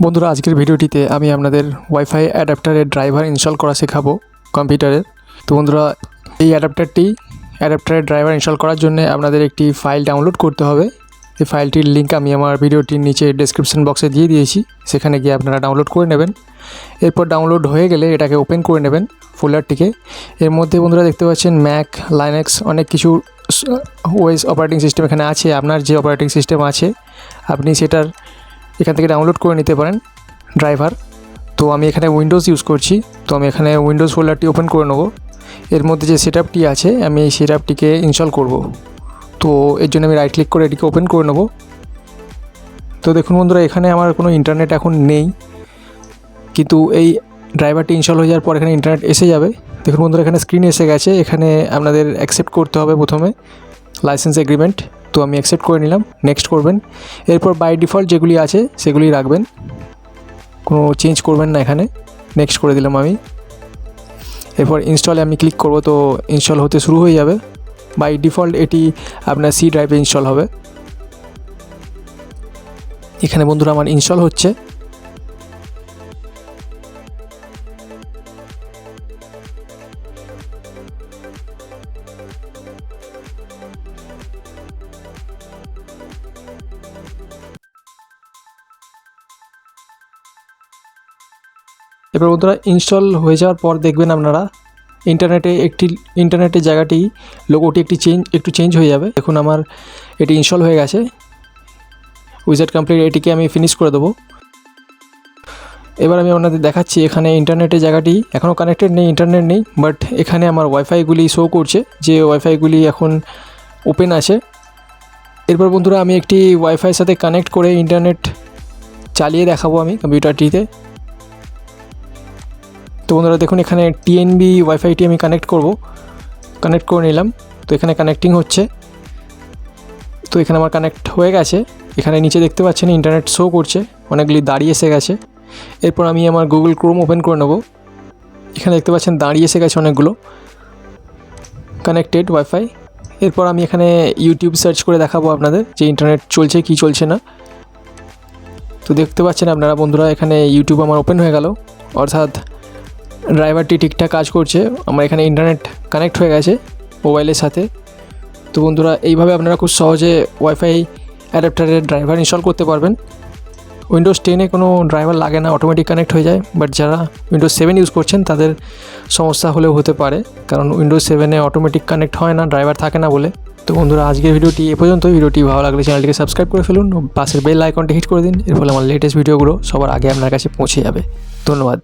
বন্ধুরা আজকের ভিডিওটিতে আমি আপনাদের ওয়াইফাই অ্যাডাপ্টারের ড্রাইভার ইনস্টল করা শেখাবো কম্পিউটারের। তো বন্ধুরা এই অ্যাডাপ্টারের ড্রাইভার ইনস্টল করার জন্য আপনাদের একটি ফাইল ডাউনলোড করতে হবে। এই ফাইলটির লিঙ্ক আমি আমার ভিডিওটির নিচে ডেসক্রিপশন বক্সে দিয়ে দিয়েছি, সেখানে গিয়ে আপনারা ডাউনলোড করে নেবেন। এরপর ডাউনলোড হয়ে গেলে এটাকে ওপেন করে নেবেন ফোল্ডারটিকে। এর মধ্যে বন্ধুরা দেখতে পাচ্ছেন ম্যাক, লাইনেক্স অনেক কিছু ওএস অপারেটিং সিস্টেম এখানে আছে। আপনার যে অপারেটিং সিস্টেম আছে আপনি সেটার এখান থেকে ডাউনলোড করে নিতে পারেন ড্রাইভার। তো আমি এখানে উইন্ডোজ ইউজ করছি, তো আমি এখানে উইন্ডোজ ফোল্ডারটি ওপেন করে নেব। এর মধ্যে যে সেটআপটি আছে আমি এই সেটআপটিকে ইনস্টল করব। তো এর জন্য আমি রাইট ক্লিক করে এটিকে ওপেন করে নেব। তো দেখুন বন্ধুরা, এখানে আমার কোনো ইন্টারনেট এখন নেই, কিন্তু এই ড্রাইভারটি ইনস্টল হয়ে যাওয়ার পর এখানে ইন্টারনেট এসে যাবে। দেখুন বন্ধুরা, এখানে স্ক্রিন এসে গেছে। এখানে আপনাদের অ্যাকসেপ্ট করতে হবে প্রথমে লাইসেন্স এগ্রিমেন্ট। তো আমি অ্যাকসেপ্ট করে নিলাম, নেক্সট করবেন। এরপর বাই ডিফল্ট যেগুলি আছে সেগুলি রাখবেন, কোনো চেঞ্জ করবেন না এখানে। নেক্সট করে দিলাম আমি। এরপর ইনস্টলে আমি ক্লিক করব, তো ইনস্টল হতে শুরু হয়ে যাবে। বাই ডিফল্ট এটি আপনার সি ড্রাইভে ইনস্টল হবে। এখানে বন্ধুরা আমার ইনস্টল হচ্ছে। এবার বন্ধুরা ইনস্টল হয়ে যাওয়ার পর দেখবেন আপনারা ইন্টারনেটের জায়গাটি লোগোটি একটু চেঞ্জ হয়ে যাবে। দেখুন আমার এটি ইনস্টল হয়ে গেছে। উইজার্ড কমপ্লিট, এটিকে আমি ফিনিশ করে দেবো। এবার আমি আপনাদের দেখাচ্ছি এখানে ইন্টারনেটের জায়গাটি এখনও কানেক্টেড নেই, ইন্টারনেট নেই, বাট এখানে আমার ওয়াইফাইগুলি শো করছে যে ওয়াইফাইগুলি এখন ওপেন আছে। এরপর বন্ধুরা আমি একটি ওয়াইফাইয়ের সাথে কানেক্ট করে ইন্টারনেট চালিয়ে দেখাবো আমি কম্পিউটারটিতে। তো বন্ধুরা দেখুন, এখানে টিএনবি ওয়াইফাইটি আমি কানেক্ট করে নিলাম। তো এখানে কানেক্টিং হচ্ছে। তো এখানে আমার কানেক্ট হয়ে গেছে। এখানে নিচে দেখতে পাচ্ছেন ইন্টারনেট শো করছে, অনেকগুলি দাঁড়িয়ে এসে গেছে। এরপর আমি আমার গুগল ক্রোম ওপেন করে নেব। এখানে দেখতে পাচ্ছেন দাঁড়িয়ে এসে গেছে অনেকগুলো কানেক্টেড ওয়াইফাই। এরপর আমি এখানে ইউটিউব সার্চ করে দেখাবো আপনাদের যে ইন্টারনেট চলছে কি চলছে না। তো দেখতে পাচ্ছেন আপনারা বন্ধুরা, এখানে ইউটিউব আমার ওপেন হয়ে গেল, অর্থাৎ ড্রাইভারটি ঠিকঠাক কাজ করছে। আমার এখানে ইন্টারনেট কানেক্ট হয়ে গেছে মোবাইলের সাথে। তো বন্ধুরা এইভাবে আপনারা খুব সহজে ওয়াইফাই অ্যাডাপ্টারের ড্রাইভার ইনস্টল করতে পারবেন। উইন্ডোজ 10-এ কোনো ড্রাইভার লাগে না, অটোমেটিক কানেক্ট হয়ে যায়। বাট যারা উইন্ডোজ 7 ইউজ করছেন তাদের সমস্যা হলেও হতে পারে, কারণ উইন্ডোজ 7-এ অটোমেটিক কানেক্ট হয় না, ড্রাইভার থাকে না বলে। তো বন্ধুরা আজকের ভিডিওটি এ পর্যন্তই। ভিডিওটি ভালো লাগলে চ্যানেলটিকে সাবস্ক্রাইব করে ফেলুন, পাশের বেল আইকনটি হিট করে দিন। এর ফলে আমার লেটেস্ট ভিডিওগুলো সবার আগে আপনার কাছে পৌঁছে যাবে। ধন্যবাদ।